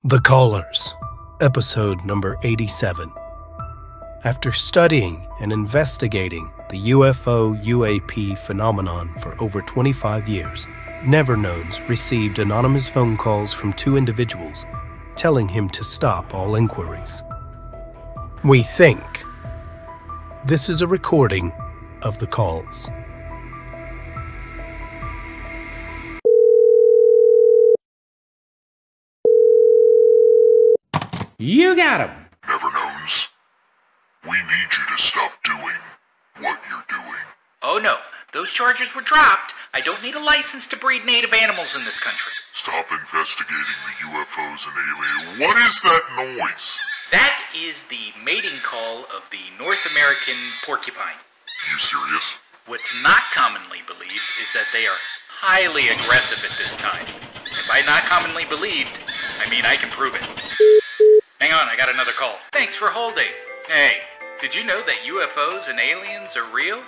The Callers, episode number 87. After studying and investigating the UFO-UAP phenomenon for over 25 years, Never-Knowns received anonymous phone calls from two individuals telling him to stop all inquiries. We think this is a recording of the calls. You got him! Never-Knowns, we need you to stop doing what you're doing. Oh no, those charges were dropped. I don't need a license to breed native animals in this country. Stop investigating the UFOs and aliens. What is that noise? That is the mating call of the North American porcupine. You serious? What's not commonly believed is that they are highly aggressive at this time. And by not commonly believed, I mean I can prove it. Hang on, I got another call. Thanks for holding. Hey, did you know that UFOs and aliens are real?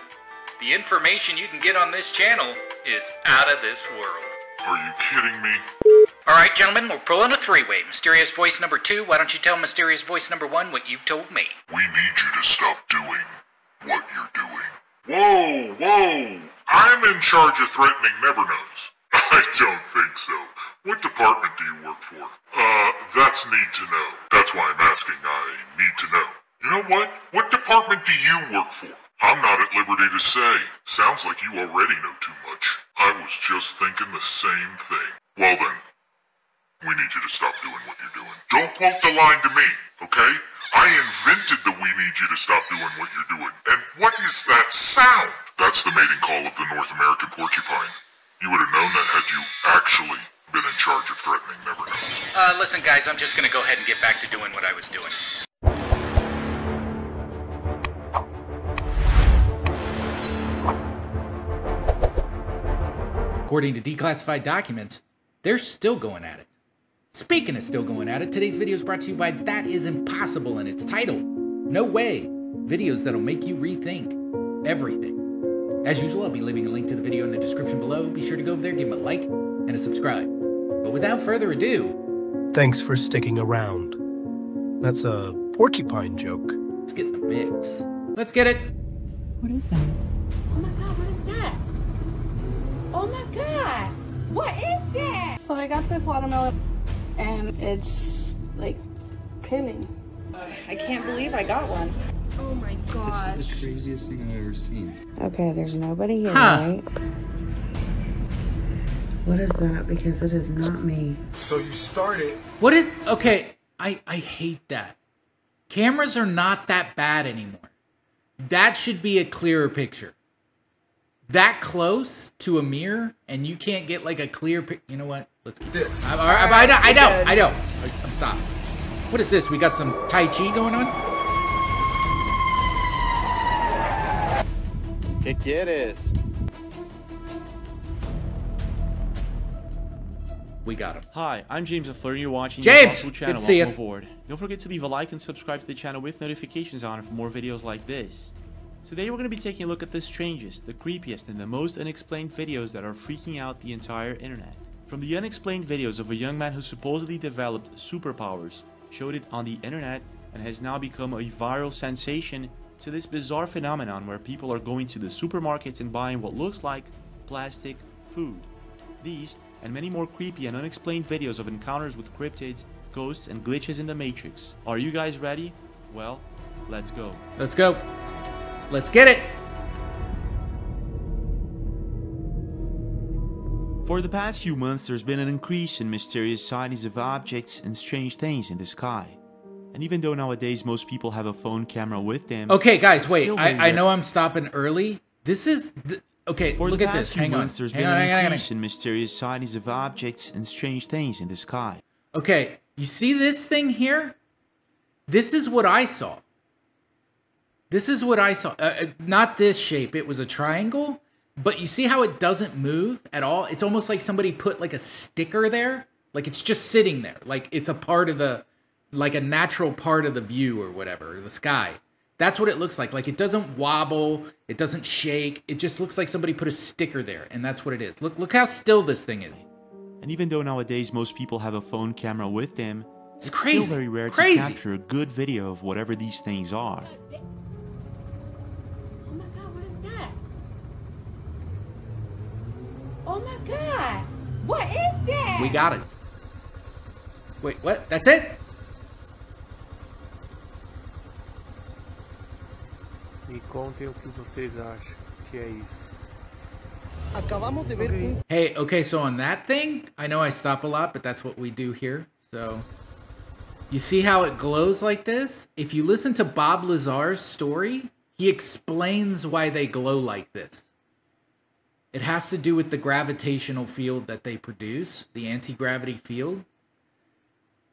The information you can get on this channel is out of this world. Are you kidding me? Alright, gentlemen, we're pulling a three-way. Mysterious voice number 2, why don't you tell mysterious voice number 1 what you told me? We need you to stop doing what you're doing. Whoa! I'm in charge of threatening Never-Knowns. I don't think so. What department do you work for? That's need to know. That's why I'm asking. I need to know. You know what? What department do you work for? I'm not at liberty to say. Sounds like you already know too much. I was just thinking the same thing. Well then, we need you to stop doing what you're doing. Don't quote the line to me, okay? I invented the we need you to stop doing what you're doing. And what is that sound? That's the mating call of the North American porcupine. You would have known that had you actually been in charge of threatening Never-Knowns. Listen guys, I'm just gonna go ahead and get back to doing what I was doing. According to declassified documents, they're still going at it. Speaking of still going at it, today's video is brought to you by That Is Impossible, and it's titled, No Way, Videos That'll Make You Rethink Everything. As usual, I'll be leaving a link to the video in the description below. Be sure to go over there, give them a like, and a subscribe. But without further ado... Thanks for sticking around. That's a porcupine joke. Let's get in the mix. Let's get it! What is that? Oh my god, what is that? Oh my god! What is that? So I got this watermelon and it's like pinning. I can't believe I got one. Oh my gosh. This is the craziest thing I've ever seen. Okay, there's nobody here, Huh. right? What is that? Because it is not me. So you started. What is... Okay, I hate that. Cameras are not that bad anymore. That should be a clearer picture. That close to a mirror, and you can't get like a clear picture. You know what? Let's get This. I know. I'm stopped. What is this? We got some Tai Chi going on? ¿Qué quieres? We got him. Hi, I'm James and you're watching James! the Impossible channel. Good to see Welcome ya. aboard. Don't forget to leave a like and subscribe to the channel with notifications on for more videos like this. Today we're going to be taking a look at the strangest, the creepiest, and the most unexplained videos that are freaking out the entire internet. From the unexplained videos of a young man who supposedly developed superpowers, showed it on the internet, and has now become a viral sensation, to this bizarre phenomenon where people are going to the supermarkets and buying what looks like plastic food. These and many more creepy and unexplained videos of encounters with cryptids, ghosts, and glitches in the Matrix. Are you guys ready? Well, let's go. Let's go. Let's get it. For the past few months, there's been an increase in mysterious sightings of objects and strange things in the sky. And even though nowadays most people have a phone camera with them... Okay, guys, it's wait. still very I know rare. I'm stopping early. This is... Okay, For look the at this. past few Hang on. months, there's Hang been on, an hang on. increase in mysterious sightings of objects and strange things in the sky. Okay, you see this thing here? This is what I saw. This is what I saw. Not this shape. It was a triangle. But you see how it doesn't move at all? It's almost like somebody put like a sticker there. Like it's just sitting there. Like it's a part of the... Like a natural part of the view or whatever. Or the sky. That's what it looks like. Like it doesn't wobble. It doesn't shake. It just looks like somebody put a sticker there. And that's what it is. Look how still this thing is. And even though nowadays most people have a phone camera with them, It's crazy. Still very rare Crazy. to capture a good video of whatever these things are. Oh my God, what is that? Oh my God, what is that? We got it. Wait, what? That's it? Me contem o que vocês acham que é isso. Acabamos de ver Hey, okay, so on that thing, I know I stop a lot, but that's what we do here. So, you see how it glows like this? If you listen to Bob Lazar's story, he explains why they glow like this. It has to do with the gravitational field that they produce, the anti-gravity field.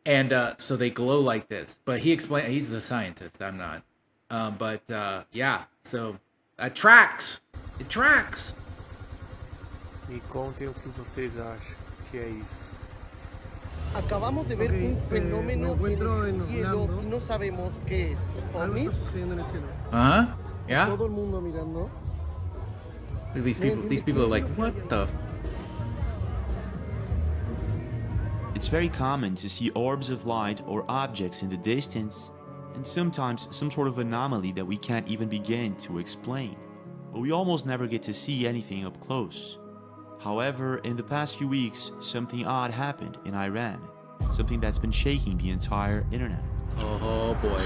And so they glow like this. But he explained, he's the scientist, I'm not. Yeah, so it tracks. It tracks. Me contem o que vocês acham que é isso. Acabamos de ver un fenómeno en el cielo y no sabemos qué es. ¿Ovnis? Uh-huh. Yeah. Todo el mundo mirando. Look at these people. These people are like, what the? It's very common to see orbs of light or objects in the distance, and sometimes some sort of anomaly that we can't even begin to explain. But we almost never get to see anything up close. However, in the past few weeks, something odd happened in Iran. Something that's been shaking the entire internet. Oh boy.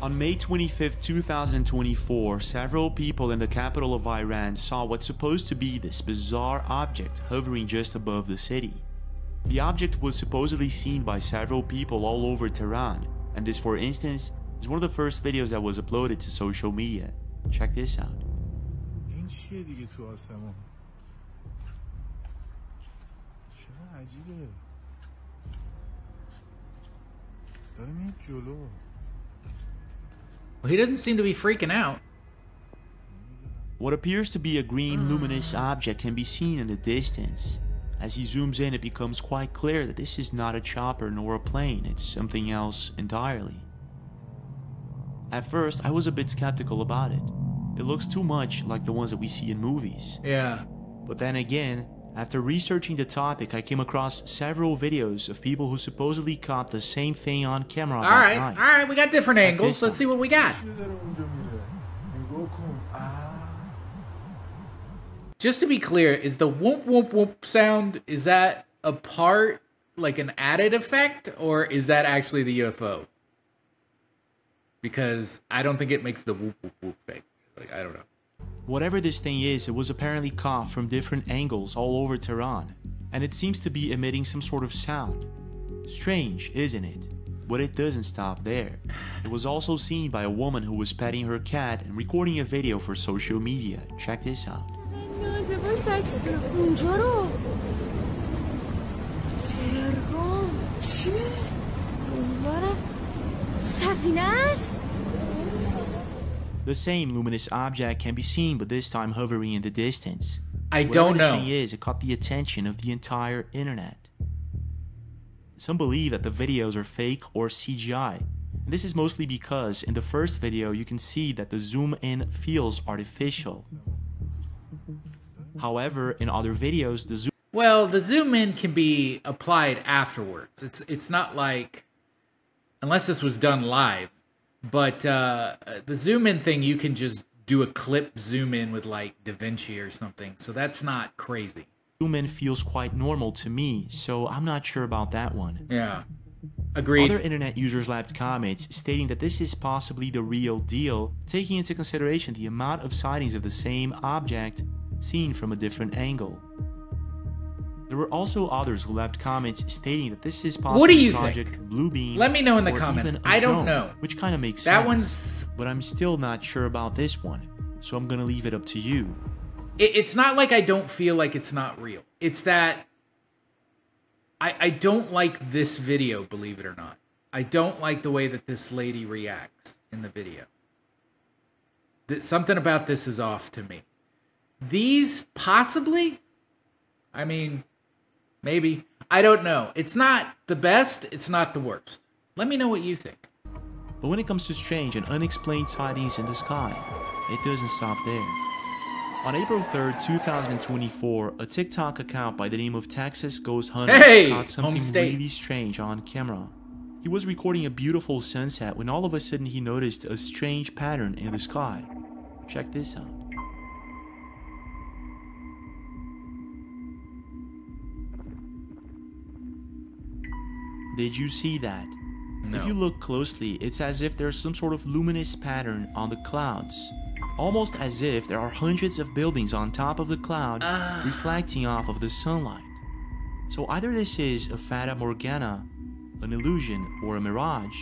On May 25, 2024, several people in the capital of Iran saw what's supposed to be this bizarre object hovering just above the city. The object was supposedly seen by several people all over Tehran, and this, for instance, is one of the first videos that was uploaded to social media. Check this out. Well, he doesn't seem to be freaking out. What appears to be a green luminous object can be seen in the distance. As he zooms in, it becomes quite clear that this is not a chopper nor a plane, it's something else entirely. At first, I was a bit skeptical about it. It looks too much like the ones that we see in movies. Yeah. But then again, after researching the topic, I came across several videos of people who supposedly caught the same thing on camera that night. Alright, we got different angles. Let's see what we got. Just to be clear, is the whoop whoop whoop sound, is that a part, like an added effect, or is that actually the UFO? Because I don't think it makes the whoop whoop whoop fake. Like, I don't know. Whatever this thing is, it was apparently caught from different angles all over Tehran, and it seems to be emitting some sort of sound. Strange, isn't it? But it doesn't stop there. It was also seen by a woman who was petting her cat and recording a video for social media. Check this out. The same luminous object can be seen, but this time hovering in the distance. I don't know. Whatever this thing is, it caught the attention of the entire internet. Some believe that the videos are fake or CGI. And this is mostly because in the first video you can see that the zoom in feels artificial. However, in other videos, the zoom in can be applied afterwards. It's not like, unless this was done live, but the zoom in thing, you can just do a clip zoom in with like DaVinci or something. So that's not crazy. Zoom in feels quite normal to me, so I'm not sure about that one. Yeah, agreed. Other internet users left comments stating that this is possibly the real deal, taking into consideration the amount of sightings of the same object seen from a different angle. There were also others who left comments stating that this is possibly what do you Project think? Bluebeam. Let me know in the comments. I don't know. Which kind of makes that sense. One's... But I'm still not sure about this one, so I'm gonna leave it up to you. It's not like I don't feel like it's not real. It's that I don't like this video, believe it or not. I don't like the way that this lady reacts in the video. Something about this is off to me. These possibly, I mean, maybe. I don't know. It's not the best. It's not the worst. Let me know what you think. But when it comes to strange and unexplained sightings in the sky, it doesn't stop there. On April 3rd, 2024, a TikTok account by the name of Texas Ghost Hunter caught something really strange on camera. He was recording a beautiful sunset when all of a sudden he noticed a strange pattern in the sky. Check this out. Did you see that? No. If you look closely, it's as if there's some sort of luminous pattern on the clouds. Almost as if there are hundreds of buildings on top of the cloud reflecting off of the sunlight. So either this is a Fata Morgana, an illusion, or a mirage,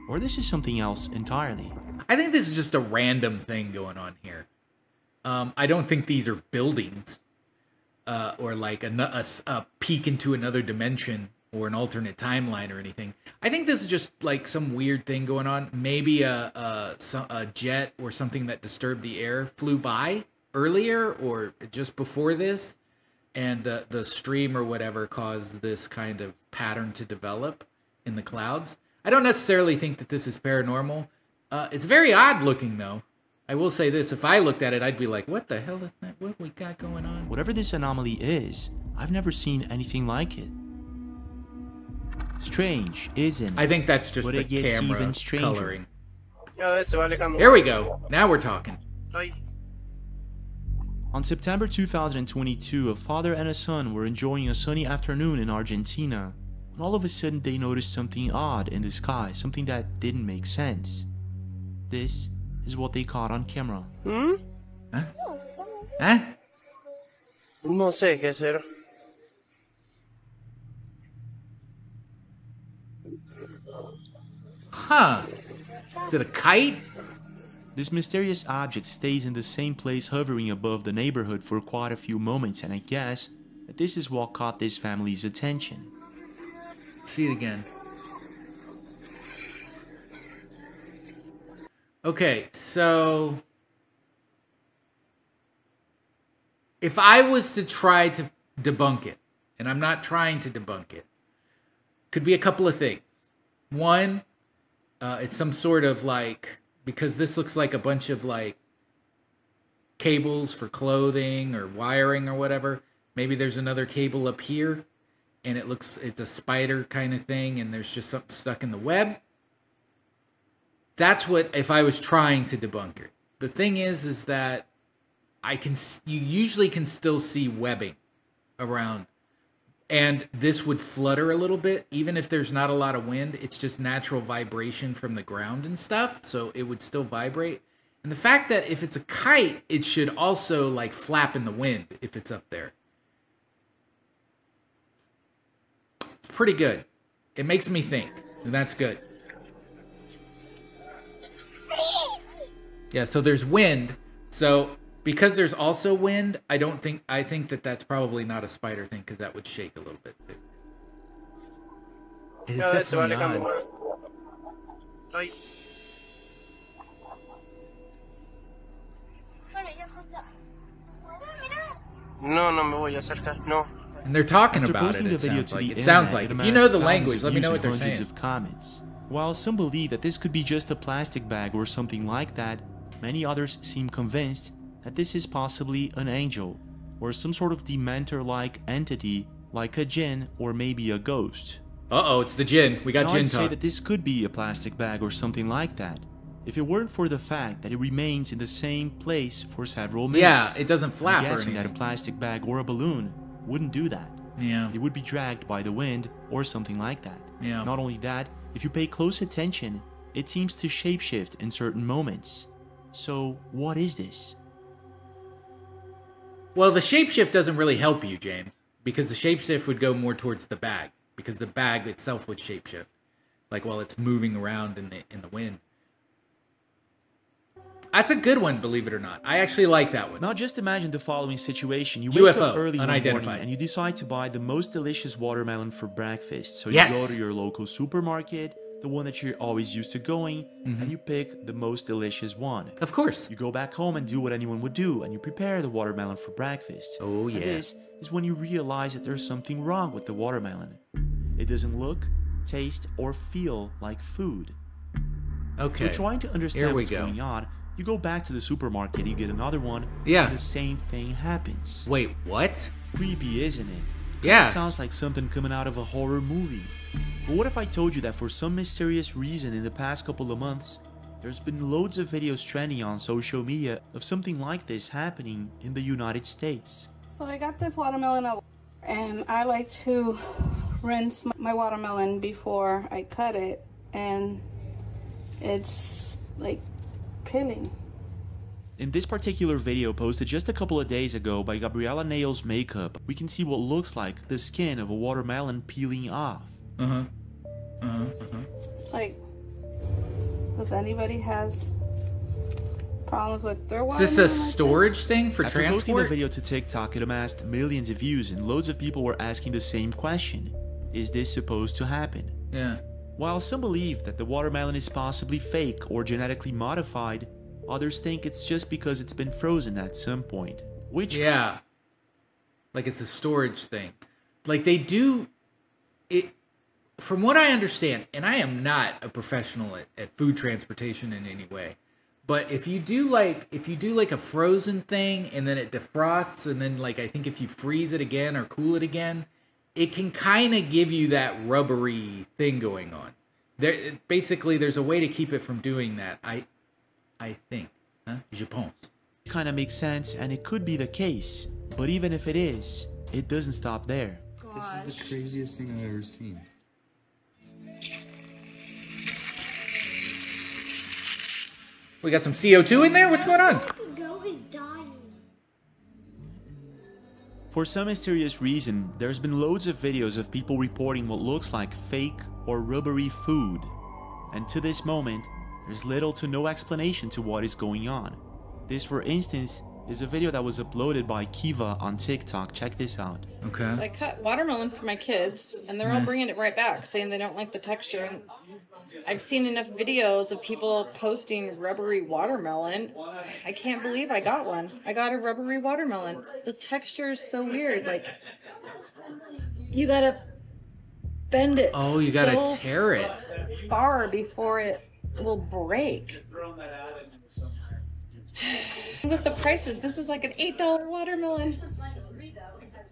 or this is something else entirely. I think this is just a random thing going on here. I don't think these are buildings or like a peek into another dimension or an alternate timeline or anything. I think this is just like some weird thing going on. Maybe a jet or something that disturbed the air flew by earlier or just before this, and the stream or whatever caused this kind of pattern to develop in the clouds. I don't necessarily think that this is paranormal. It's very odd looking, though. I will say this, if I looked at it, I'd be like, what the hell is that? What we got going on? Whatever this anomaly is, I've never seen anything like it. Strange, isn't it? I think that's just but the it gets camera even stranger. coloring. Here we go. Now we're talking. On September 2022, a father and a son were enjoying a sunny afternoon in Argentina, when all of a sudden they noticed something odd in the sky, something that didn't make sense. This is what they caught on camera. Huh? Huh? No sé qué hacer. Huh. Is it a kite? This mysterious object stays in the same place hovering above the neighborhood for quite a few moments, and I guess that this is what caught this family's attention. See it again. Okay, so if I was to try to debunk it, and I'm not trying to debunk it, could be a couple of things. One, it's some sort of like, because this looks like a bunch of like cables for clothing or wiring or whatever. Maybe there's another cable up here and it's a spider kind of thing and there's just something stuck in the web. That's what, if I was trying to debunk it. The thing is that you usually can still see webbing around. And this would flutter a little bit, even if there's not a lot of wind. It's just natural vibration from the ground and stuff, so it would still vibrate. And the fact that if it's a kite, it should also like flap in the wind if it's up there. It's pretty good. It makes me think, and that's good. Yeah, so there's wind. So because there's also wind, I think that that's probably not a spider thing because that would shake a little bit too. It is definitely odd. No me voy a acercar. No. And they're talking After about posting it. the video It to the sounds internet, like. it If you know the amassed language, thousands let me of know views what they're and hundreds saying. of comments. While some believe that this could be just a plastic bag or something like that, many others seem convinced that this is possibly an angel or some sort of dementor-like entity like a jinn or maybe a ghost. Uh-oh, it's the jinn. We got now, jinn I'd say talk. that this could be a plastic bag or something like that, if it weren't for the fact that it remains in the same place for several minutes. Yeah, it doesn't flap I'm or guessing anything. that a plastic bag or a balloon wouldn't do that. Yeah. It would be dragged by the wind or something like that. Yeah. Not only that, if you pay close attention, it seems to shapeshift in certain moments. So, what is this? Well, the shapeshift doesn't really help you, James, because the shapeshift would go more towards the bag, because the bag itself would shapeshift, like while it's moving around in the wind. That's a good one, believe it or not. I actually like that one. Now just imagine the following situation. You U.F.O, wake up early one unidentified. morning and you decide to buy the most delicious watermelon for breakfast. So you Yes. go to your local supermarket, the one that you're always used to going, and you pick the most delicious one. Of course. You go back home and do what anyone would do, and you prepare the watermelon for breakfast. Oh, yeah. And this is when you realize that there's something wrong with the watermelon. It doesn't look, taste, or feel like food. Okay. So trying to Here understand we what's go. going on, You go back to the supermarket, you get another one, Yeah. and the same thing happens. Wait, what? Creepy, isn't it? Yeah. It sounds like something coming out of a horror movie. But what if I told you that for some mysterious reason in the past couple of months, there's been loads of videos trending on social media of something like this happening in the United States? So I got this watermelon and I like to rinse my watermelon before I cut it, and it's like peeling. In this particular video posted just a couple of days ago by Gabriella Nails Makeup, we can see what looks like the skin of a watermelon peeling off. Like, does anybody has problems with their Is watermelon? this a storage thing for After posting the transport? video to TikTok, it amassed millions of views and loads of people were asking the same question. Is this supposed to happen? Yeah. While some believe that the watermelon is possibly fake or genetically modified, others think it's just because it's been frozen at some point. Which Yeah. Like it's a storage thing. Like they do it, from what I understand, and I am not a professional at food transportation in any way, but if you do like a frozen thing and then it defrosts, and then like I think if you freeze it again or cool it again, it can kind of give you that rubbery thing going on. Basically there's a way to keep it from doing that. I think. Huh? Je pense. kind of makes sense, and it could be the case. But even if it is, it doesn't stop there. This is the craziest thing I've ever seen. We got some CO2 in there? What's going on? For some mysterious reason, there's been loads of videos of people reporting what looks like fake or rubbery food. And to this moment, there's little to no explanation to what is going on. This, for instance, is a video that was uploaded by Kiva on TikTok. Check this out. Okay. So I cut watermelon for my kids, and they're all bringing it right back, saying they don't like the texture. And I've seen enough videos of people posting rubbery watermelon. I can't believe I got one. I got a rubbery watermelon. The texture is so weird. Like, you gotta bend it. Oh, you gotta tear it far before it will break. With the prices, this is like an $8 watermelon.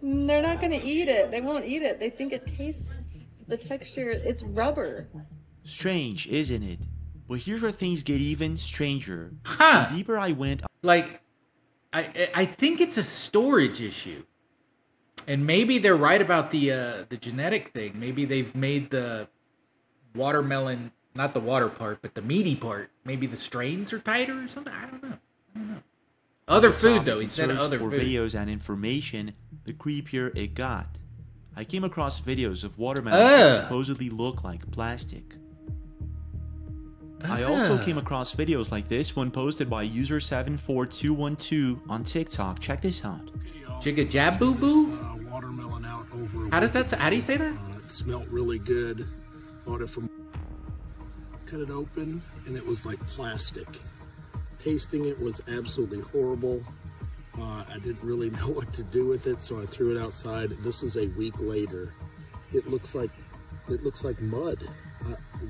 They're not gonna eat it. They won't eat it. They think it tastes, the texture, it's rubber. Strange, isn't it? But here's where things get even stranger. Huh. The deeper I went, like, I think it's a storage issue, and maybe they're right about the genetic thing. Maybe they've made the watermelon, not the water part, but the meaty part. Maybe the strains are tighter or something. I don't know. Other food though. He said other for food. videos and information, the creepier it got. I came across videos of watermelons that supposedly look like plastic. I also came across videos like this one posted by user 74212 on TikTok. Check this out. Jigga jab boo boo? Watermelon out over. How do you say that? It smelled really good. Bought it from. Cut it open and it was like plastic. Tasting it was absolutely horrible. I didn't really know what to do with it, so I threw it outside. This is a week later. It looks like mud.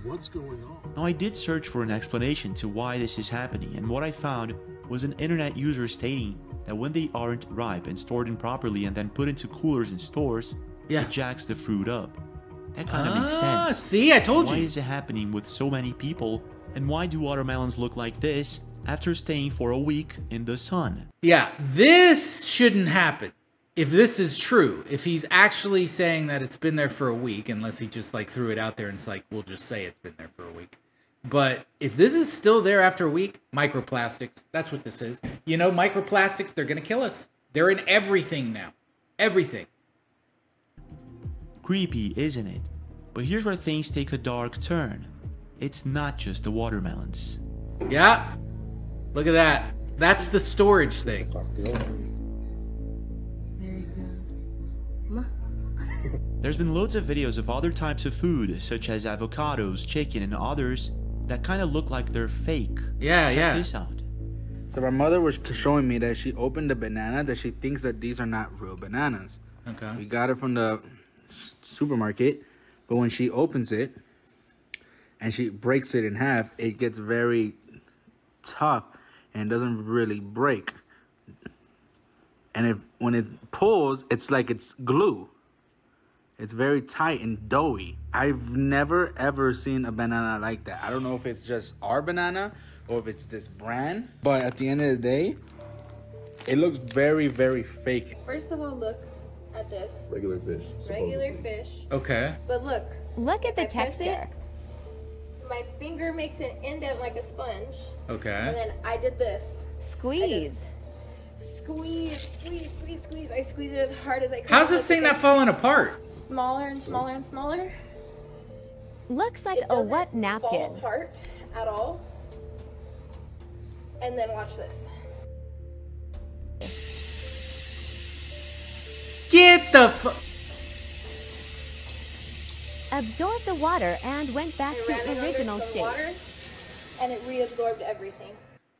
What's going on? Now, I did search for an explanation to why this is happening, and what I found was an internet user stating that when they aren't ripe and stored improperly and then put into coolers in stores, it jacks the fruit up. That kind of makes sense. See, I told you. Why is it happening with so many people, and why do watermelons look like this after staying for a week in the sun? Yeah, this shouldn't happen. If this is true, if he's actually saying that it's been there for a week, unless he just like threw it out there and it's like, we'll just say it's been there for a week. But if this is still there after a week, microplastics, that's what this is. You know, microplastics, they're going to kill us. They're in everything now. Everything. Creepy, isn't it? But here's where things take a dark turn. It's not just the watermelons. Yeah. Look at that. That's the storage thing. There's been loads of videos of other types of food, such as avocados, chicken, and others, that kind of look like they're fake. Check this out. So my mother was showing me that she opened a banana that she thinks that these are not real bananas. Okay. We got it from the supermarket, but when she opens it and she breaks it in half, it gets very tough and it doesn't really break. And when it pulls, it's like it's glue. It's very tight and doughy. I've never ever seen a banana like that. I don't know if it's just our banana or if it's this brand, but at the end of the day, it looks very, very fake. First of all, look at this. Regular fish. Regular fish. Okay. But look. Look at the I press texture. it, my finger makes an indent like a sponge. Okay. And then I did this. Squeeze. Squeeze. I squeeze it as hard as I can. How's this thing not falling apart? Smaller and smaller and smaller. Looks like a wet napkin. Fall apart at all. And then watch this. Get the Absorbed the water and went back I ran it to under original some shape. water, and it reabsorbed everything.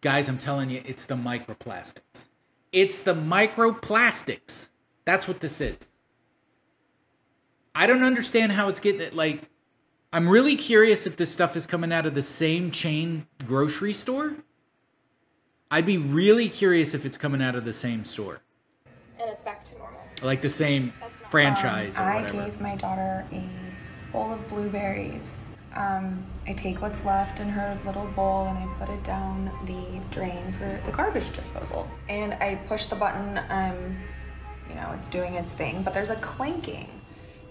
Guys, I'm telling you, it's the microplastics. It's the microplastics. That's what this is. I don't understand how it's getting it. Like, I'm really curious if this stuff is coming out of the same chain grocery store. I'd be really curious if it's coming out of the same store. And it's back to normal. Like the same franchise or whatever. I gave my daughter a bowl of blueberries. I take what's left in her little bowl and I put it down the drain for the garbage disposal. And I push the button, you know, it's doing its thing, but there's a clanking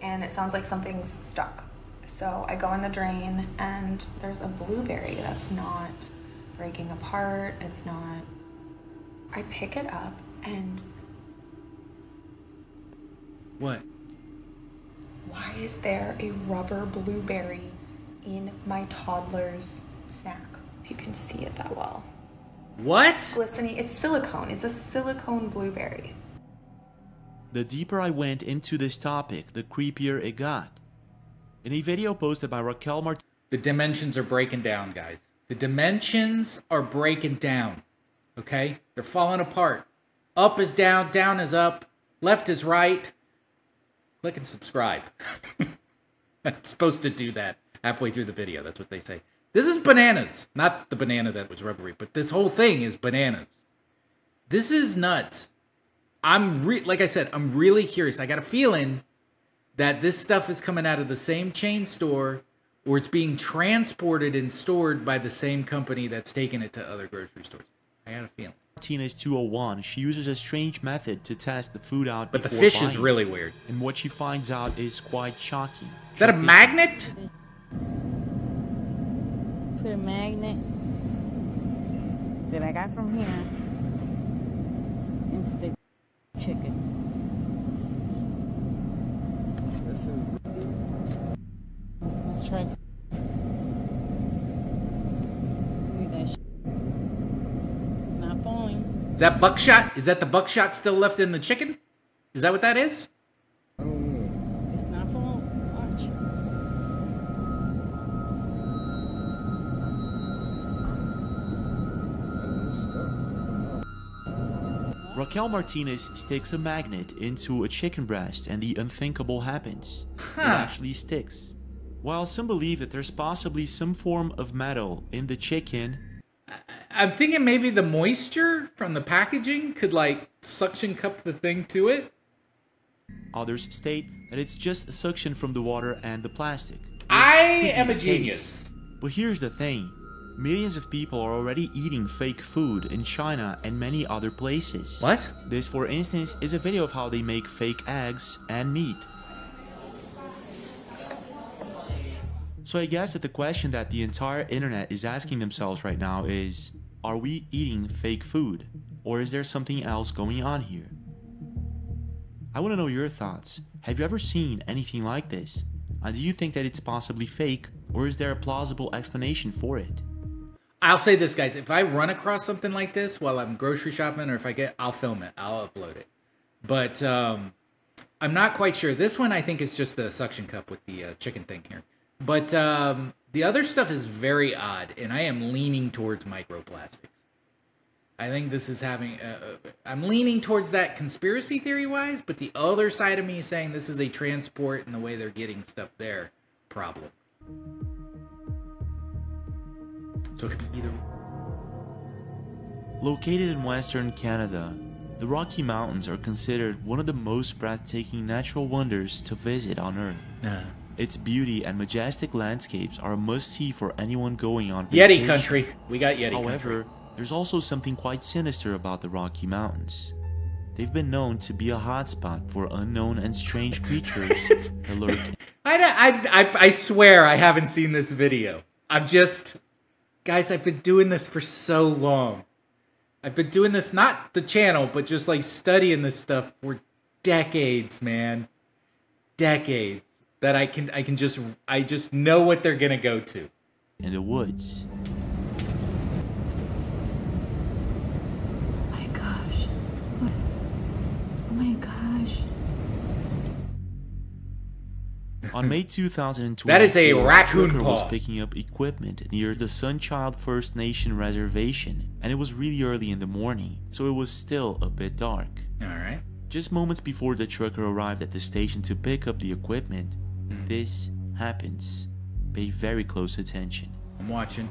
and it sounds like something's stuck. So I go in the drain and there's a blueberry that's not breaking apart, it's not. I pick it up and... What? Why is there a rubber blueberry in my toddler's snack? If you can see it that well. What? Glistening, it's silicone. It's a silicone blueberry. The deeper I went into this topic, the creepier it got. In a video posted by Raquel Martinez, the dimensions are breaking down, guys. The dimensions are breaking down. Okay? They're falling apart. Up is down, down is up, left is right. Click and subscribe. I'm supposed to do that halfway through the video. That's what they say. This is bananas. Not the banana that was rubbery, but this whole thing is bananas. This is nuts. Like I said, I'm really curious. I got a feeling that this stuff is coming out of the same chain store or it's being transported and stored by the same company that's taking it to other grocery stores. I got a feeling. Martinez 201, she uses a strange method to test the food out but before the fish buying. is really weird. And what she finds out is quite shocking. Is that a magnet? Put a magnet that I got from here into the chicken. Let's try. Look at that shit. Not falling. Is that buckshot? Is that the buckshot still left in the chicken? Is that what that is? It's not falling. Watch. Raquel Martinez sticks a magnet into a chicken breast and the unthinkable happens. It actually sticks. While some believe that there's possibly some form of metal in the chicken, I'm thinking maybe the moisture from the packaging could like suction cup the thing to it. Others state that it's just a suction from the water and the plastic. I am a genius. But here's the thing. Millions of people are already eating fake food in China and many other places. What? This, for instance, is a video of how they make fake eggs and meat. So I guess that the question that the entire internet is asking themselves right now is, are we eating fake food? Or is there something else going on here? I want to know your thoughts. Have you ever seen anything like this? And do you think that it's possibly fake, or is there a plausible explanation for it? I'll say this, guys. If I run across something like this while I'm grocery shopping, or if I'll film it. I'll upload it. But I'm not quite sure. This one I think is just the suction cup with the chicken thing here. But the other stuff is very odd, and I am leaning towards microplastics. I think this is having... I'm leaning towards that conspiracy theory-wise, but the other side of me is saying this is a transport and the way they're getting stuff there problem. So it could be either... Located in western Canada, the Rocky Mountains are considered one of the most breathtaking natural wonders to visit on Earth. Its beauty and majestic landscapes are a must-see for anyone going on vacation. Yeti country. We got Yeti However, country. there's also something quite sinister about the Rocky Mountains. They've been known to be a hotspot for unknown and strange creatures that lurk. I swear I haven't seen this video. Guys, I've been doing this for so long. I've been doing this, not the channel, but just like studying this stuff for decades, man. Decades. That I just know what they're gonna go to. In the woods. My gosh. What? Oh my gosh. On May 2020, that is a raccoon was paw. picking up equipment near the Sunchild First Nation reservation, and it was really early in the morning, so it was still a bit dark. Alright. Just moments before the trucker arrived at the station to pick up the equipment, this happens. Pay very close attention. I'm watching.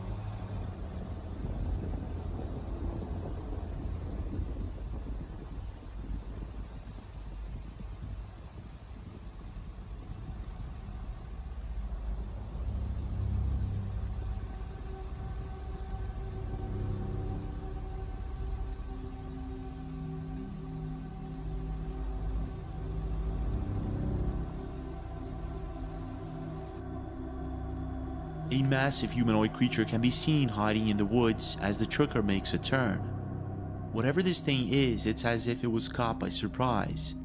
A massive humanoid creature can be seen hiding in the woods as the trucker makes a turn. Whatever this thing is, it's as if it was caught by surprise.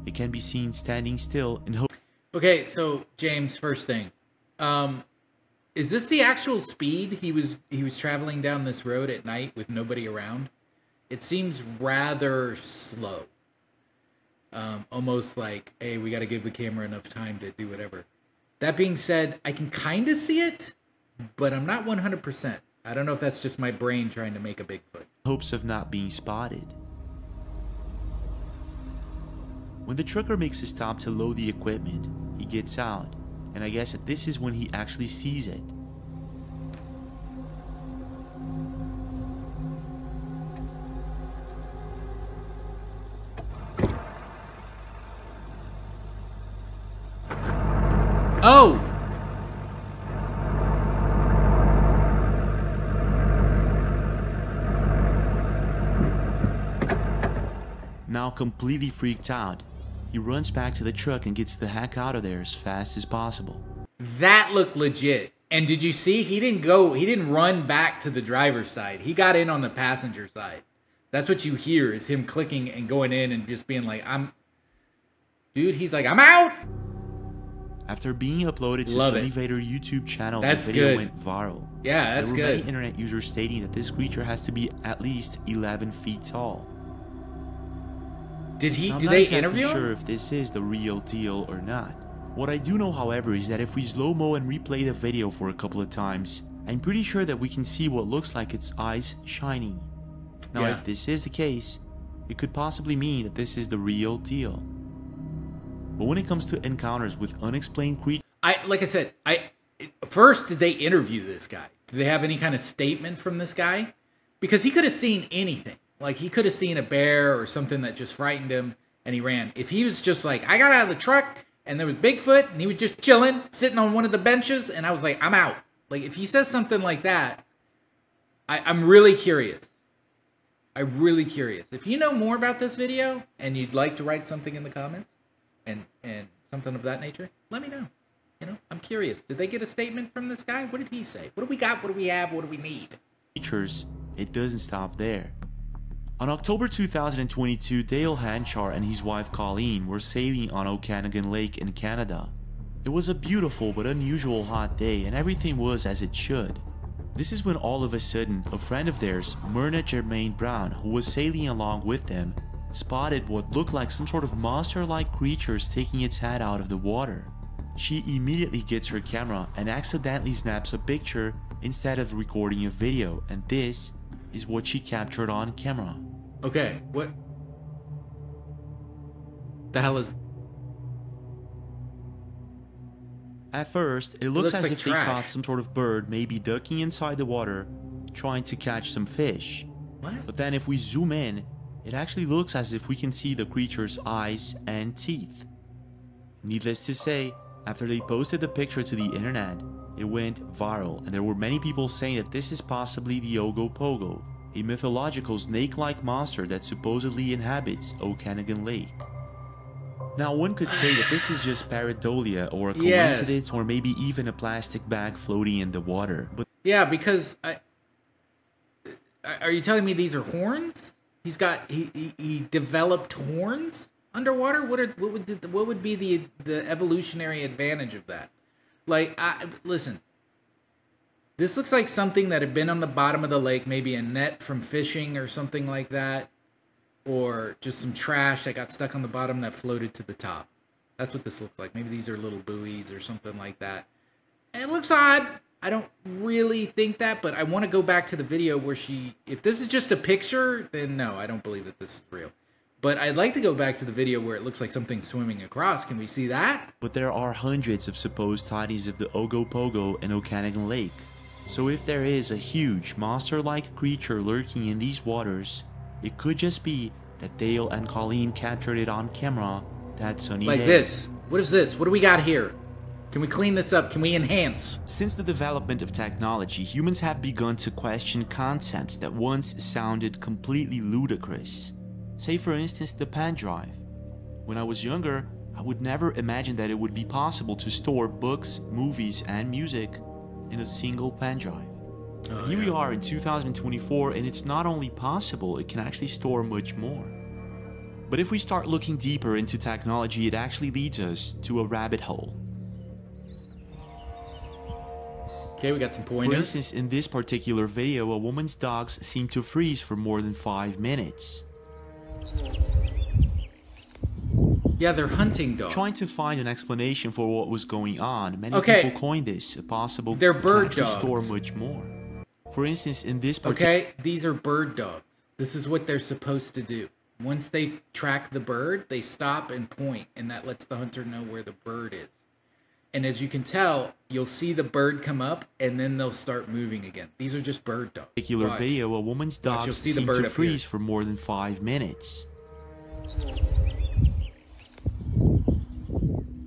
It can be seen standing still and Okay, so James, first thing. Is this the actual speed he was traveling down this road at night with nobody around? It seems rather slow. Almost like, hey, we got to give the camera enough time to do whatever. That being said, I can kind of see it, but I'm not 100%. I don't know if that's just my brain trying to make a Bigfoot. Hopes of not being spotted. When the trucker makes a stop to load the equipment, he gets out, and I guess that this is when he actually sees it. Oh! Now completely freaked out, he runs back to the truck and gets the heck out of there as fast as possible. That looked legit. And did you see? He didn't run back to the driver's side. He got in on the passenger side. That's what you hear, is him clicking and going in and just being like, Dude, he's like, I'm out! After being uploaded to Love Sunny it. Vader YouTube channel, That's the video good. went viral. Yeah, that's there were good. many internet users stating that this creature has to be at least 11 feet tall. Do they exactly interview him? sure if this is the real deal or not. What I do know, however, is that if we slow-mo and replay the video for a couple of times, I'm pretty sure that we can see what looks like its eyes shining. Now, Yeah. if this is the case, it could possibly mean that this is the real deal. But when it comes to encounters with unexplained creatures, Like I said, first, did they interview this guy? Did they have any kind of statement from this guy? Because he could have seen anything. Like, he could have seen a bear or something that just frightened him, and he ran. If he was just like, I got out of the truck, and there was Bigfoot, and he was just chilling, sitting on one of the benches, and I was like, I'm out. Like, if he says something like that, I'm really curious. I'm really curious. If you know more about this video, and you'd like to write something in the comments, and something of that nature, let me know. You know, I'm curious. Did they get a statement from this guy? What did he say? What do we got? What do we have? What do we need? it doesn't stop there. On October 2022, Dale Hanchar and his wife Colleen were sailing on Okanagan Lake in Canada. It was a beautiful but unusual hot day, and everything was as it should. This is when all of a sudden, a friend of theirs, Myrna Germaine Brown, who was sailing along with them, spotted what looked like some sort of monster-like creature sticking its head out of the water. She immediately gets her camera and accidentally snaps a picture instead of recording a video, and this is what she captured on camera. Okay, what the hell is... At first, it looks as like if trash. they caught some sort of bird maybe ducking inside the water, trying to catch some fish. What? But then if we zoom in, it actually looks as if we can see the creature's eyes and teeth. Needless to say, after they posted the picture to the internet, it went viral, and there were many people saying that this is possibly the Ogopogo, a mythological snake-like monster that supposedly inhabits Okanagan Lake. Now, one could say that this is just pareidolia or a coincidence, or maybe even a plastic bag floating in the water. But yeah, because are you telling me these are horns? He developed horns underwater. What would be the evolutionary advantage of that? Like, listen, this looks like something that had been on the bottom of the lake, maybe a net from fishing or something like that, or just some trash that got stuck on the bottom that floated to the top. That's what this looks like. Maybe these are little buoys or something like that. It looks odd. I don't really think that, but I want to go back to the video where if this is just a picture, then no, I don't believe that this is real. But I'd like to go back to the video where it looks like something swimming across. Can we see that? But there are hundreds of supposed sightings of the Ogopogo in Okanagan Lake. So if there is a huge monster-like creature lurking in these waters, it could just be that Dale and Colleen captured it on camera that sunny day. Like this. What is this? What do we got here? Can we clean this up? Can we enhance? Since the development of technology, humans have begun to question concepts that once sounded completely ludicrous. Say for instance the pen drive. When I was younger, I would never imagine that it would be possible to store books, movies, and music in a single pen drive. But here we are in 2024, and it's not only possible, it can actually store much more. But if we start looking deeper into technology, it actually leads us to a rabbit hole. Okay, we got some pointers. For instance, in this particular video, a woman's dogs seem to freeze for more than 5 minutes. Yeah, they're hunting dogs. Trying to find an explanation for what was going on, many people coined this a possible they're bird dogs. Store much more. For instance, in this particular... these are bird dogs. This is what they're supposed to do. Once they track the bird, they stop and point, and that lets the hunter know where the bird is. And as you can tell, you'll see the bird come up, and then they'll start moving again. These are just bird dogs. Particular video, a woman's dogs seem to freeze for more than 5 minutes.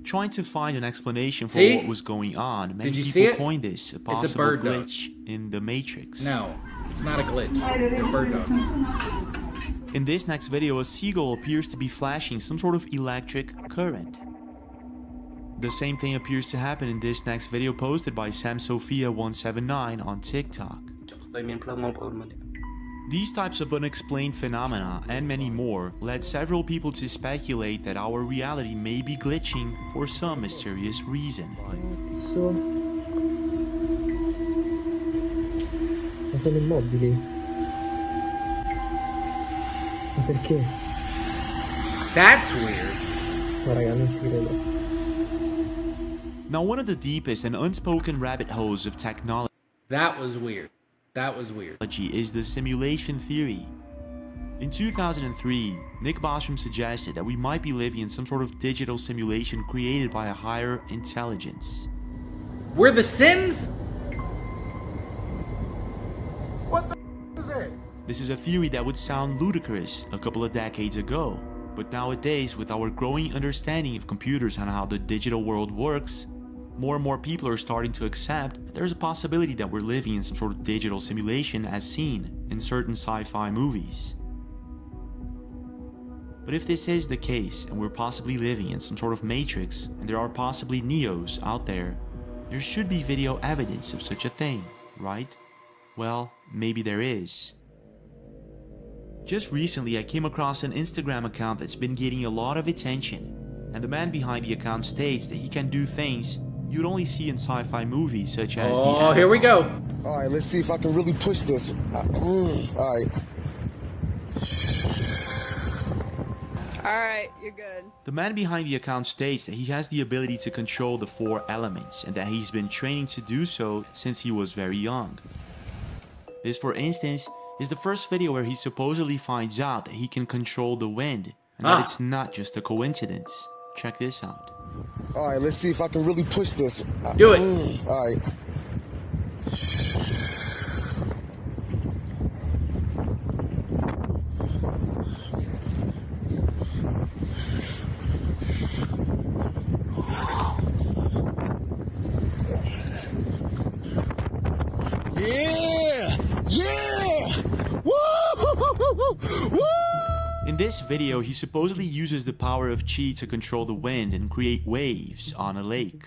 Trying to find an explanation for what was going on, many people coined this a possible glitch in the Matrix. No, it's not a glitch. They're bird dogs. In this next video, a seagull appears to be flashing some sort of electric current. The same thing appears to happen in this next video posted by SamSophia179 on TikTok. These types of unexplained phenomena and many more led several people to speculate that our reality may be glitching for some mysterious reason. Ma sono immobili. Ma perché? That's weird. Ma raga, non ci credo. Now, one of the deepest and unspoken rabbit holes of technology. That was weird. That was weird. Is the simulation theory. In 2003, Nick Bostrom suggested that we might be living in some sort of digital simulation created by a higher intelligence. We're the Sims? What the is it? This is a theory that would sound ludicrous a couple of decades ago, but nowadays, with our growing understanding of computers and how the digital world works, more and more people are starting to accept that there's a possibility that we're living in some sort of digital simulation as seen in certain sci-fi movies. But if this is the case, and we're possibly living in some sort of matrix, and there are possibly Neos out there should be video evidence of such a thing, right? Well, maybe there is. Just recently, I came across an Instagram account that's been getting a lot of attention, and the man behind the account states that he can do things you'd only see in sci-fi movies such as Oh, here we go. Alright, let's see if I can really push this. Alright. Alright, you're good. The man behind the account states that he has the ability to control the 4 elements and that he's been training to do so since he was very young. This, for instance, is the first video where he supposedly finds out that he can control the wind and that it's not just a coincidence. Check this out. Alright, let's see if I can really push this. Do it. In this video, he supposedly uses the power of chi to control the wind and create waves on a lake.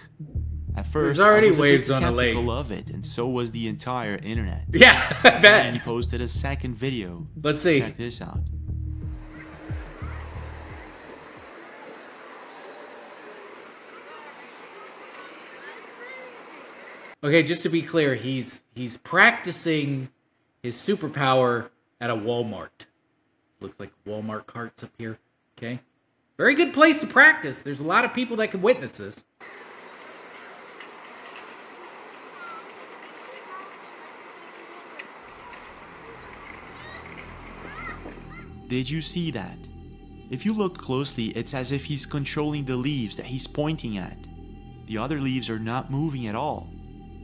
At first, There's already I was waves a bit on a lake. skeptical of it, and so was the entire internet. Yeah, I bet. And he posted a second video. Let's see. Check this out. Okay, just to be clear, he's practicing his superpower at a Walmart. Looks like Walmart carts up here. Okay. Very good place to practice. There's a lot of people that can witness this. Did you see that? If you look closely, it's as if he's controlling the leaves that he's pointing at. The other leaves are not moving at all.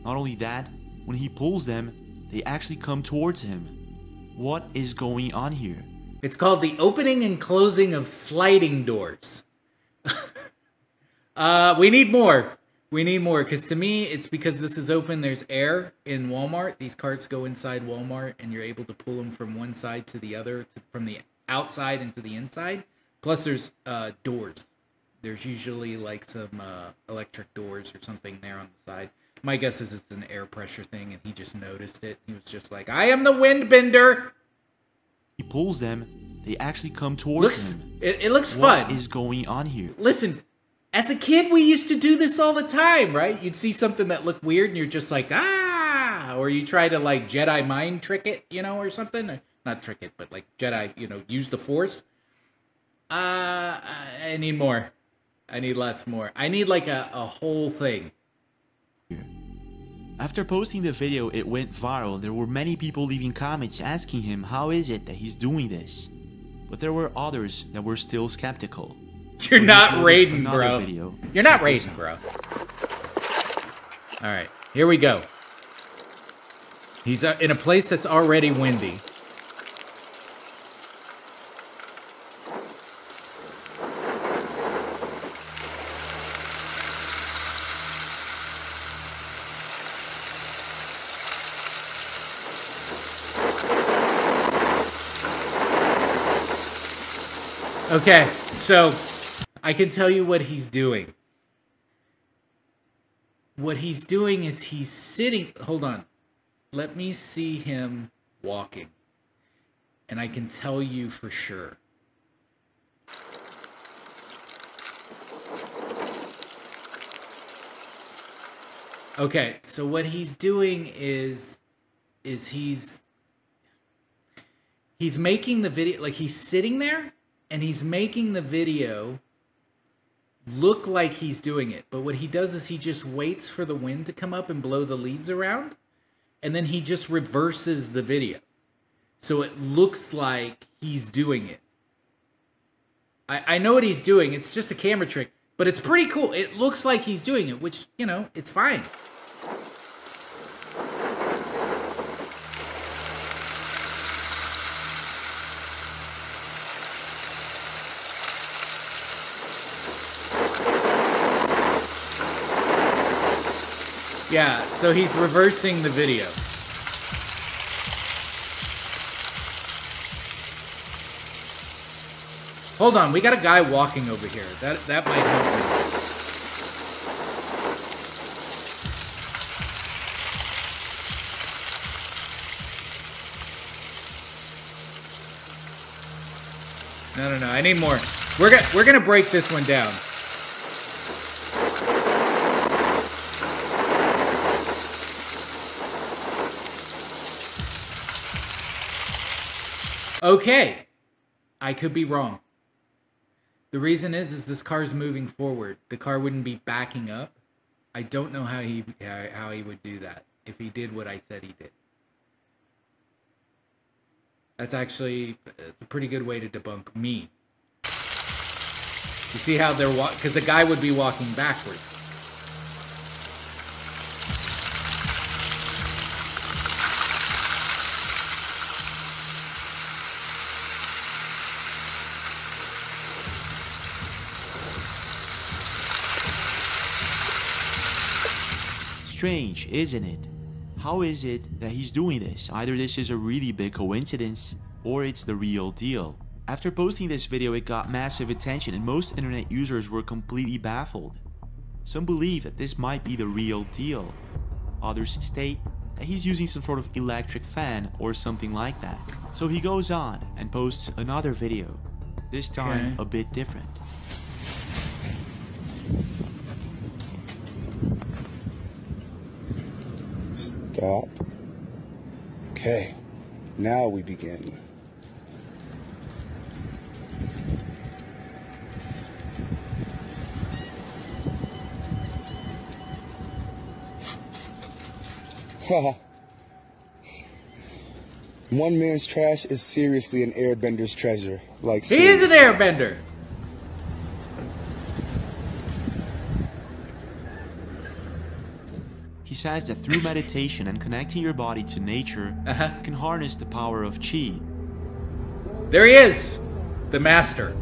Not only that, when he pulls them, they actually come towards him. What is going on here? It's called the opening and closing of sliding doors. We need more. We need more, because to me, it's because this is open, there's air in Walmart. These carts go inside Walmart, and you're able to pull them from one side to the other, from the outside into the inside. Plus, there's doors. There's usually like some electric doors or something there on the side. My guess is it's an air pressure thing, and he just noticed it. He was just like, I am the wind bender. He pulls them, they actually come towards him. It looks fun. What is going on here? Listen, as a kid, we used to do this all the time, right? You'd see something that looked weird, and you're just like, ah! Or you try to, like, Jedi mind trick it, you know, or something. Not trick it, but, like, Jedi, you know, use the Force. I need more. I need lots more. I need, like, a whole thing. After posting the video, it went viral. There were many people leaving comments asking him how is it that he's doing this. But there were others that were still skeptical. You're not Raiden, bro. Video. You're not Raiden, bro. Alright, here we go. He's in a place that's already windy. Okay, so I can tell you what he's doing. What he's doing is he's sitting... Hold on. Let me see him walking. And I can tell you for sure. Okay, so what he's doing is he's making the video... Like, he's sitting there, and he's making the video look like he's doing it. But what he does is he just waits for the wind to come up and blow the leaves around. And then he just reverses the video. So it looks like he's doing it. I know what he's doing. It's just a camera trick. But it's pretty cool. It looks like he's doing it, which, you know, it's fine. Yeah, so he's reversing the video. Hold on, we got a guy walking over here. That might help me. No, I need more. We're gonna break this one down. Okay, I could be wrong. The reason is this car's moving forward. The car wouldn't be backing up. I don't know how he would do that if he did what I said he did. It's a pretty good way to debunk me. You see how they're because the guy would be walking backwards. Strange, isn't it? How is it that he's doing this? Either this is a really big coincidence, or it's the real deal. After posting this video, it got massive attention and most internet users were completely baffled. Some believe that this might be the real deal. Others state that he's using some sort of electric fan or something like that. So he goes on and posts another video, this time a bit different. Stop. Okay, now we begin. Haha. One man's trash is seriously an airbender's treasure. Like he is an airbender. He says that through meditation and connecting your body to nature, you can harness the power of chi. There he is, the master.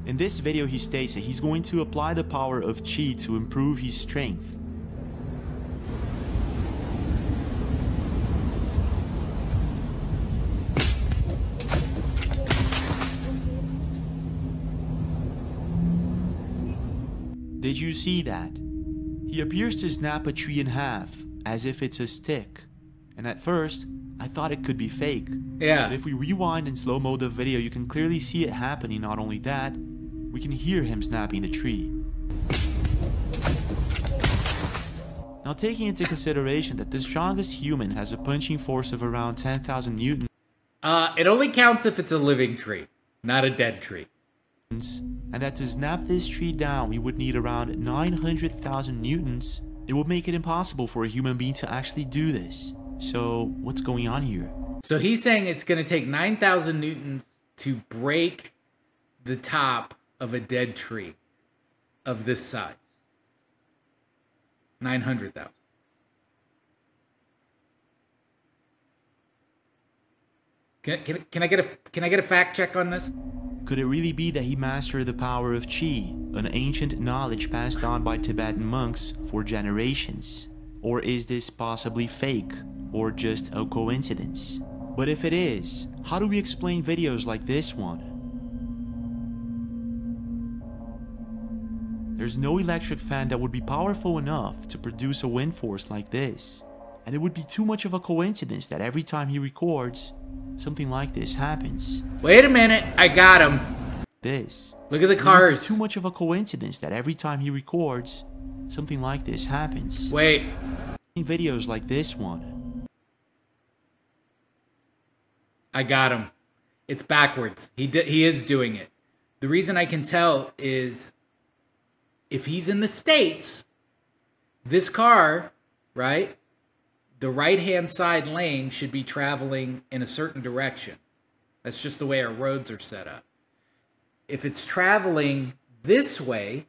In this video, he states that he's going to apply the power of chi to improve his strength. Did you see that? He appears to snap a tree in half, as if it's a stick. And at first, I thought it could be fake. Yeah. But if we rewind and slow-mo the video, you can clearly see it happening. Not only that, we can hear him snapping the tree. Now, taking into consideration that the strongest human has a punching force of around 10,000 newtons. It only counts if it's a living tree, not a dead tree. And that to snap this tree down, we would need around 900,000 newtons. It would make it impossible for a human being to actually do this. So, what's going on here? So he's saying it's going to take 9,000 newtons to break the top of a dead tree of this size. 900,000. Can I get a fact check on this? Could it really be that he mastered the power of chi, an ancient knowledge passed on by Tibetan monks for generations? Or is this possibly fake, or just a coincidence? But if it is, how do we explain videos like this one? There's no electric fan that would be powerful enough to produce a wind force like this. And it would be too much of a coincidence that every time he records, something like this happens. Wait a minute, I got him. This. Look at the cars. It would be too much of a coincidence that every time he records, something like this happens. Wait. Videos like this one. I got him. It's backwards. He is doing it. The reason I can tell is if he's in the States, this car, right? The right-hand side lane should be traveling in a certain direction. That's just the way our roads are set up. If it's traveling this way,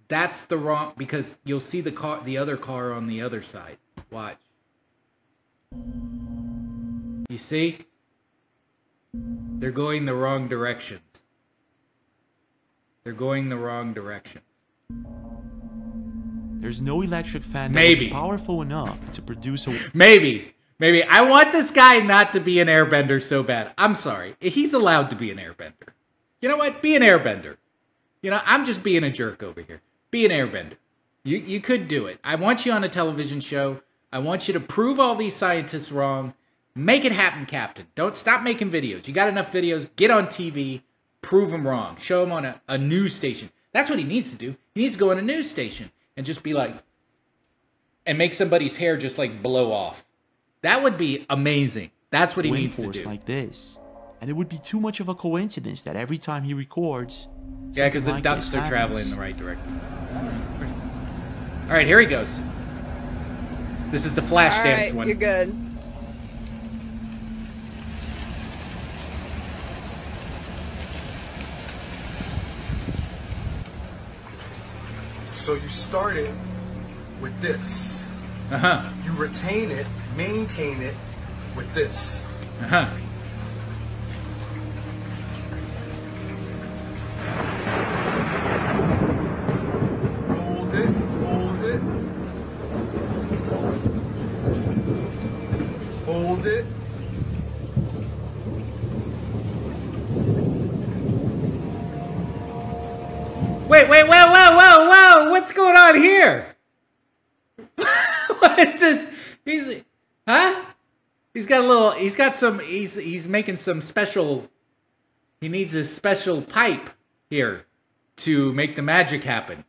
that's the wrong, because you'll see the other car on the other side. Watch. You see? They're going the wrong directions. They're going the wrong directions. There's no electric fan that would be powerful enough to produce a... Maybe. I want this guy not to be an airbender so bad. I'm sorry. He's allowed to be an airbender. You know what? Be an airbender. You know, I'm just being a jerk over here. Be an airbender. You could do it. I want you on a television show. I want you to prove all these scientists wrong. Make it happen, Captain. Don't stop making videos. You got enough videos. Get on TV. Prove them wrong. Show them on a news station. That's what he needs to do. He needs to go on a news station and just be like, and make somebody's hair just like blow off. That would be amazing. That's what he needs to do. Like this. And it would be too much of a coincidence that every time he records... Yeah, because the ducks are traveling in the right direction. All right, here he goes. This is the flash dance one. You're good. So you started with this. Uh-huh. You retain it, maintain it with this. Uh-huh. Hold it, hold it. Hold it. Wait, whoa, whoa, whoa, whoa! What's going on here? What is this? He's making some special. He needs a special pipe here to make the magic happen.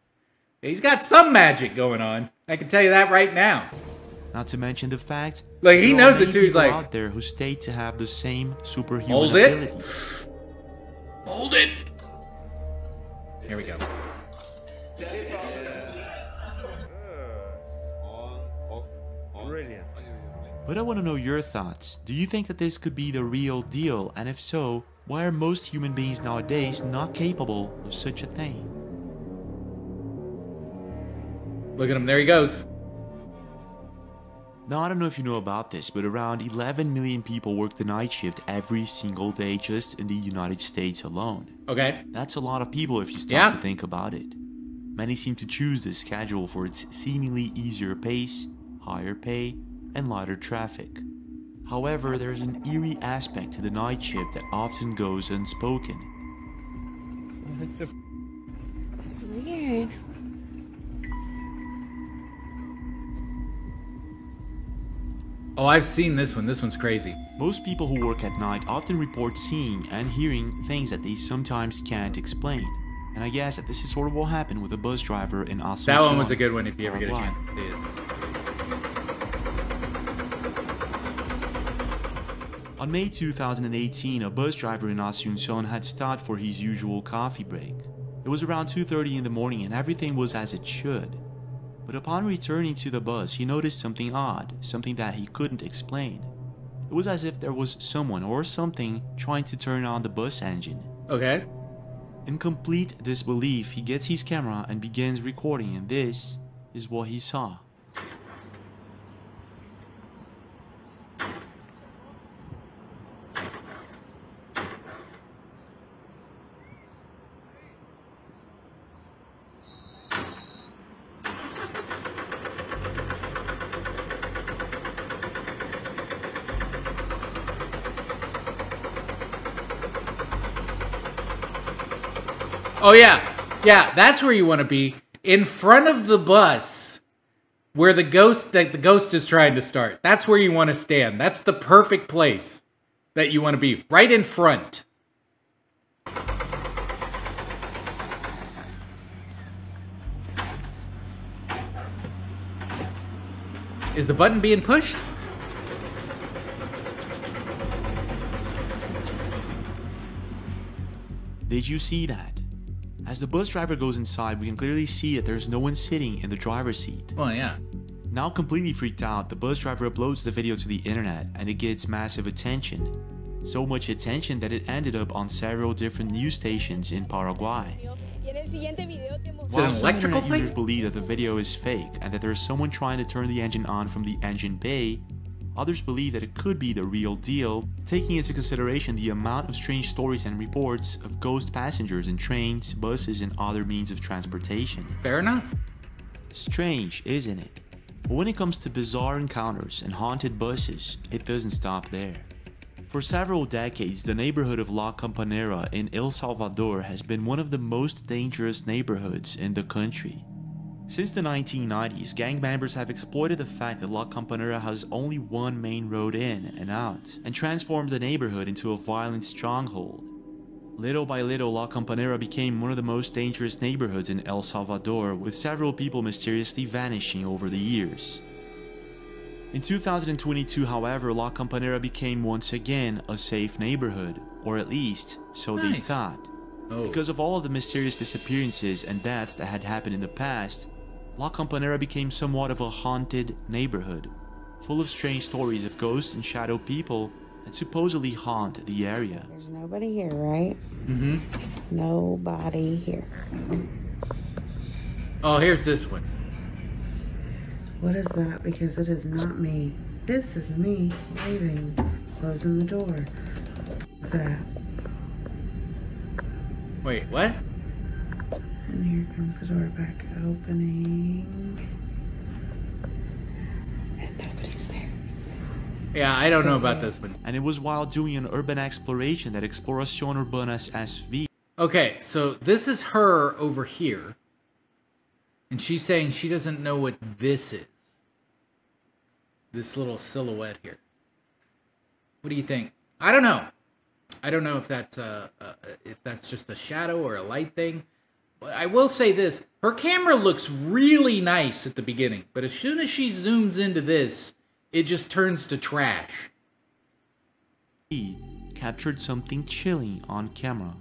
He's got some magic going on. I can tell you that right now. Not to mention the fact, like he knows it too. He's like out there who state to have the same superhuman hold ability. Hold it. Here we go. Brilliant. But I want to know your thoughts. Do you think that this could be the real deal? And if so, why are most human beings nowadays not capable of such a thing? Look at him. There he goes. Now, I don't know if you know about this, but around 11 million people work the night shift every single day just in the United States alone. Okay. That's a lot of people if you start to think about it. Many seem to choose this schedule for its seemingly easier pace, higher pay, and lighter traffic. However, there's an eerie aspect to the night shift that often goes unspoken. It's weird. Oh, I've seen this one. This one's crazy. Most people who work at night often report seeing and hearing things that they sometimes can't explain. And I guess that this is sort of what happened with a bus driver in Asuncion. That one was a good one if you ever get a chance to see it. On May 2018, a bus driver in Asuncion had stopped for his usual coffee break. It was around 2:30 in the morning and everything was as it should. But upon returning to the bus, he noticed something odd, something that he couldn't explain. It was as if there was someone or something trying to turn on the bus engine. Okay. In complete disbelief, he gets his camera and begins recording, and this is what he saw. Oh yeah, that's where you want to be, in front of the bus, where the ghost is trying to start. That's where you want to stand. That's the perfect place that you want to be, right in front. Is the button being pushed? Did you see that? As the bus driver goes inside, we can clearly see that there's no one sitting in the driver's seat. Well, yeah. Now completely freaked out, the bus driver uploads the video to the internet and it gets massive attention. So much attention that it ended up on several different news stations in Paraguay. While some internet users believe that the video is fake and that there's someone trying to turn the engine on from the engine bay, others believe that it could be the real deal, taking into consideration the amount of strange stories and reports of ghost passengers in trains, buses, and other means of transportation. Fair enough. Strange, isn't it? But when it comes to bizarre encounters and haunted buses, it doesn't stop there. For several decades, the neighborhood of La Campanera in El Salvador has been one of the most dangerous neighborhoods in the country. Since the 1990s, gang members have exploited the fact that La Campanera has only one main road in and out, and transformed the neighborhood into a violent stronghold. Little by little, La Campanera became one of the most dangerous neighborhoods in El Salvador, with several people mysteriously vanishing over the years. In 2022, however, La Campanera became once again a safe neighborhood, or at least, so they thought. Because of all of the mysterious disappearances and deaths that had happened in the past, La Campanera became somewhat of a haunted neighborhood, full of strange stories of ghosts and shadow people that supposedly haunt the area. There's nobody here, right? Mm-hmm. Nobody here. Oh, here's this one. What is that? Because it is not me. This is me leaving, closing the door. What's that? Wait, what? And here comes the door back opening. And nobody's there. Yeah, I don't know about this one. And it was while doing an urban exploration that Exploración Urbanas SV Okay, so this is her over here. And she's saying she doesn't know what this is. This little silhouette here. What do you think? I don't know. I don't know if that's just a shadow or a light thing. But I will say this. Her camera looks really nice at the beginning. But as soon as she zooms into this, it just turns to trash. He captured something chilling on camera.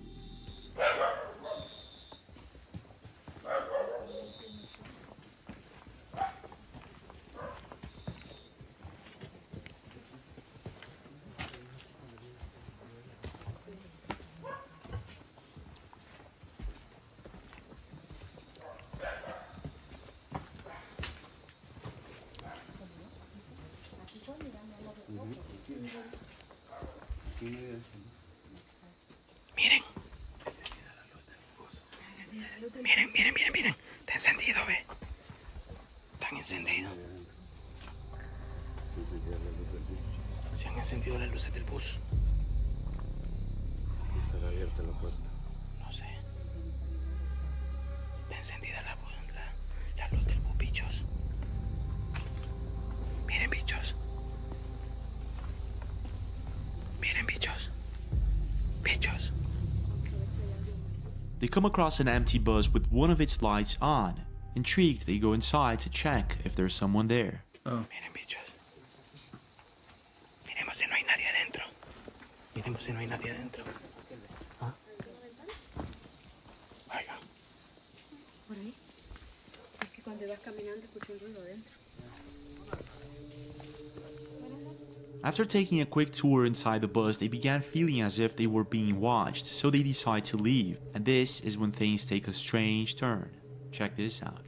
Miren. Miren. Está encendido, ve. Están encendidos. Se han encendido las luces del bus. Estará abierta la puerta. No sé. Está encendida la luz del bus, bichos. Miren, bichos. Miren, bichos. Bichos. They come across an empty bus with one of its lights on. Intrigued, they go inside to check if there's someone there. Oh. Miren, bichos. Miremos si no hay nadie adentro. Miremos si no hay nadie adentro. ¿Ah? Oiga. Por ahí. Es que cuando ibas caminando escuché un ruido adentro. After taking a quick tour inside the bus, they began feeling as if they were being watched, so they decide to leave. And this is when things take a strange turn. Check this out.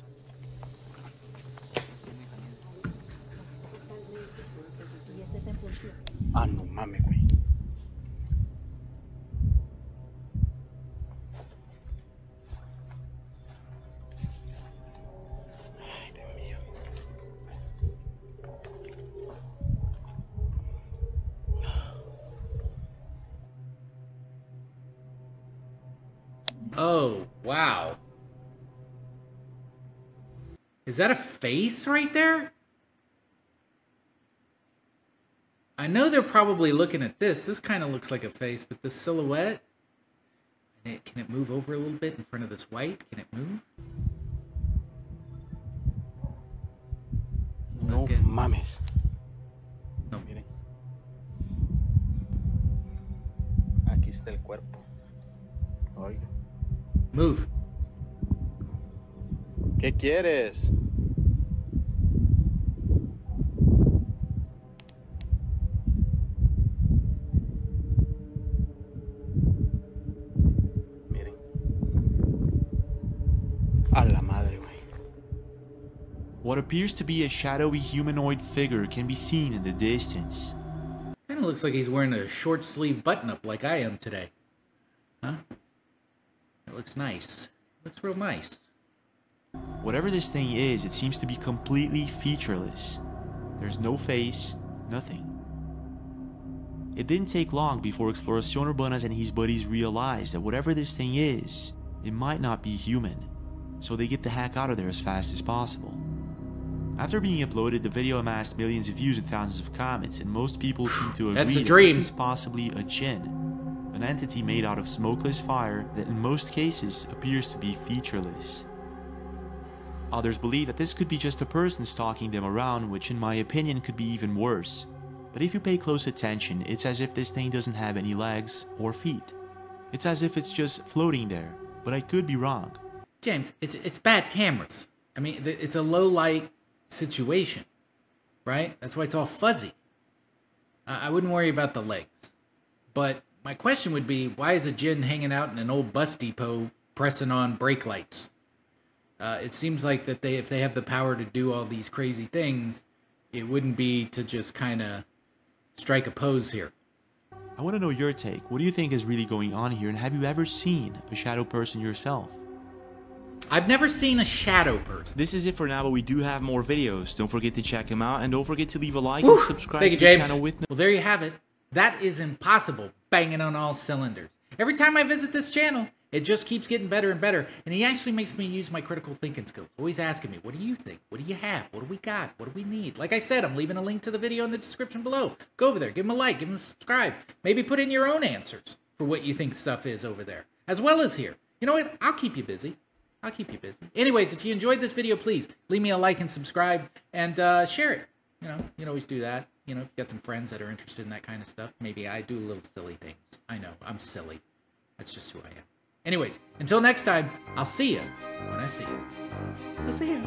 Ah, no mames, güey. Ay, Dios mío. Oh, wow. Is that a face right there? I know they're probably looking at this. This kind of looks like a face, but the silhouette... Can it move over a little bit in front of this white? Can it move? No okay. mames. No. Miren. Aquí está el cuerpo. Oiga. Move. ¿Qué quieres? Miren. A la madre, güey. What appears to be a shadowy humanoid figure can be seen in the distance. Kind of looks like he's wearing a short sleeve button up like I am today. Huh? It looks nice. Looks real nice. Whatever this thing is, it seems to be completely featureless. There's no face, nothing. It didn't take long before Exploración Urbanas and his buddies realized that whatever this thing is, it might not be human. So they get the heck out of there as fast as possible. After being uploaded, the video amassed millions of views and thousands of comments, and most people seem to agree that this is possibly a jinn, an entity made out of smokeless fire that in most cases appears to be featureless. Others believe that this could be just a person stalking them around, which in my opinion could be even worse. But if you pay close attention, it's as if this thing doesn't have any legs or feet. It's as if it's just floating there, but I could be wrong. James, it's bad cameras. I mean, it's a low light situation, right? That's why it's all fuzzy. I wouldn't worry about the legs. But my question would be, why is a jinn hanging out in an old bus depot pressing on brake lights? It seems like that if they have the power to do all these crazy things, it wouldn't be to just kind of strike a pose here. I want to know your take. What do you think is really going on here, and have you ever seen a shadow person yourself? I've never seen a shadow person. This is it for now, but we do have more videos. Don't forget to check them out, and don't forget to leave a like and subscribe to the channel with... Well, there you have it. That is impossible, banging on all cylinders. Every time I visit this channel, It just keeps getting better and better. And he actually makes me use my critical thinking skills. Always asking me, what do you think? What do you have? What do we got? What do we need? Like I said, I'm leaving a link to the video in the description below. Go over there, give him a like, give him a subscribe. Maybe put in your own answers for what you think stuff is over there, as well as here. You know what? I'll keep you busy. I'll keep you busy. Anyways, if you enjoyed this video, please leave me a like and subscribe and share it. You know, you can always do that. You know, if you've got some friends that are interested in that kind of stuff, maybe I do little silly things. I know, I'm silly. That's just who I am. Anyways, until next time, I'll see you when I see you. I'll see you.